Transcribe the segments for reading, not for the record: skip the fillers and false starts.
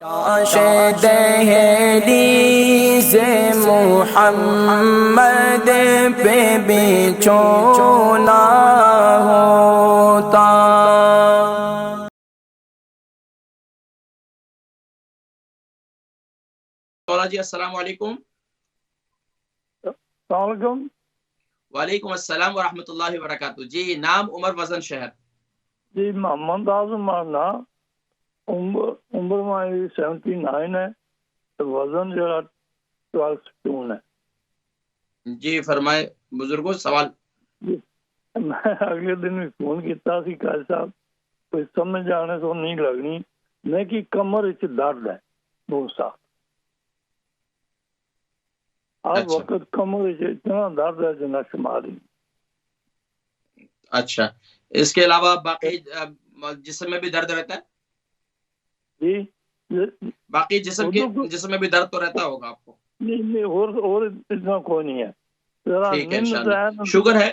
दहलीज़ मुहम्मद पे बिछोना होता। जी अस्सलाम वालेकुम। वालेकुम अस्सलाम व रहमतुल्लाहि व बरकातुहू। जी नाम, उम्र, वजन, शहर। जी मोहम्मद आजम मारना, उम्र हमारी 79 है, तो वजन जरा 12 स्टोन है। जी फरमाए बुजुर्गो सवाल। मैं अगले दिन भी फोन किया सी काजी साहब, कोई समझ आने तो नहीं लगनी, मैं कि कमर विच दर्द है बहुत सा, हर वक्त कमर विच इतना दर्द है जना शुमार ही। अच्छा, इसके अलावा बाकी जिस्म में भी दर्द रहता है? जी बाकी जिस्म में भी दर्द तो रहता होगा आपको? नहीं और इतना कोई नहीं है। जरा ठीक है, नींद इंशाल्लाह। शुगर है?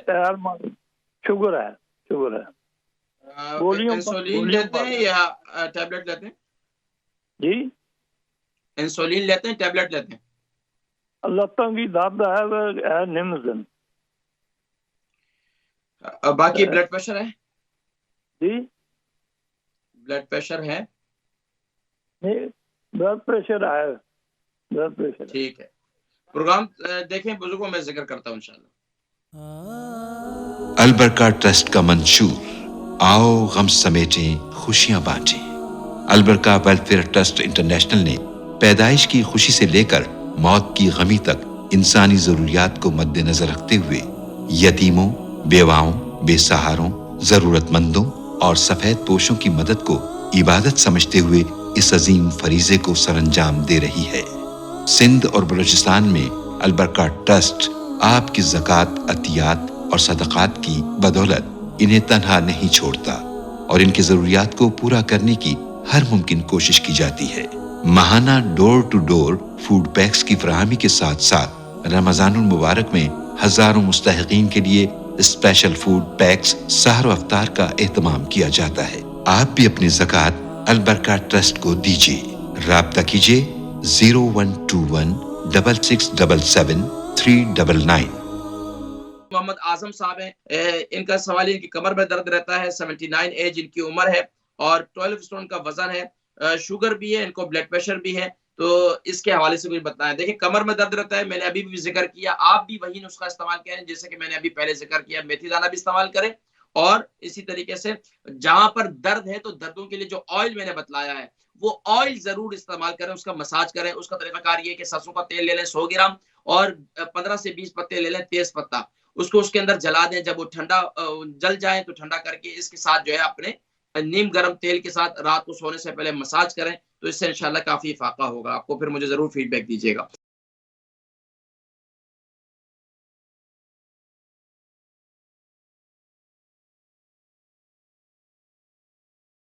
शुगर है, शुगर है। इंसुलिन लेते हैं या टैबलेट लेते हैं? जी इंसुलिन लेते हैं, टैबलेट लेते हैं? लत्तों की दर्द है निम्न। बाकी ब्लड प्रेशर है? जी ब्लड प्रेशर है? नहीं, ब्लड प्रेशर है, ब्लड प्रेशर। ठीक है, प्रोग्राम देखें बुजुर्गों, में जिक्र करता हूँ इंशाल्लाह। अल बरका ट्रस्ट का मंशूर, आओ गम समेटें खुशियां बांटें। अल बरका वेलफेयर ट्रस्ट इंटरनेशनल ने पैदाइश की खुशी से लेकर मौत की गमी तक इंसानी जरूरियात को मद्देनजर रखते हुए यतीमों, बेवाओं, बेसहारों, जरूरतमंदों और सफेद पोशों की मदद को इबादत समझते हुए इस अजीम फरीजे को सरअंजाम दे रही है। सिंध और बलूचिस्तान में अल बरका ट्रस्ट आपकी ज़कात, अतियात और सदक़ात की बदौलत इन्हें तन्हा नहीं छोड़ता और इनकी ज़रूरियात को पूरा करने की हर मुमकिन कोशिश की जाती है। माहाना door to door food packs की फराहमी के साथ साथ रमज़ानुल मुबारक में हजारों मुस्तहिकीन के लिए स्पेशल फूड पैक्स सहर अफ्तार का एहतमाम किया जाता है। आप भी अपनी ज़कात अल बरका ट्रस्ट को दीजिए। राब्ता कीजिए 01216677 मोहम्मद आजम साहब हैं, इनका सवाल है, इनकी कमर में दर्द रहता है, 79 एज इनकी उम्र है और 12 स्टोन का वजन है, शुगर भी है, इनको ब्लड प्रेशर भी है। तो इसके हवाले से कुछ बताएं। देखिए, कमर में दर्द रहता है, मैंने अभी भी जिक्र किया, आप भी वही नुस्खा इस्तेमाल करें जैसे कि मैंने अभी पहले जिक्र किया, मेथी दाना भी इस्तेमाल करें और इसी तरीके से जहां पर दर्द है तो दर्दों के लिए जो ऑयल मैंने बतलाया है वो ऑयल जरूर इस्तेमाल करें, उसका मसाज करें। उसका तरीकाकार ये कि सरसों का तेल ले लें 100 ग्राम और 15 से 20 पत्ते ले लें तेज पत्ता, उसको उसके अंदर जला दें। जब वो ठंडा जल जाए तो ठंडा करके इसके साथ जो है अपने नीम गर्म तेल के साथ रात को सोने से पहले मसाज करें, तो इससे इंशाल्लाह काफी फाका होगा आपको। फिर मुझे जरूर फीडबैक दीजिएगा।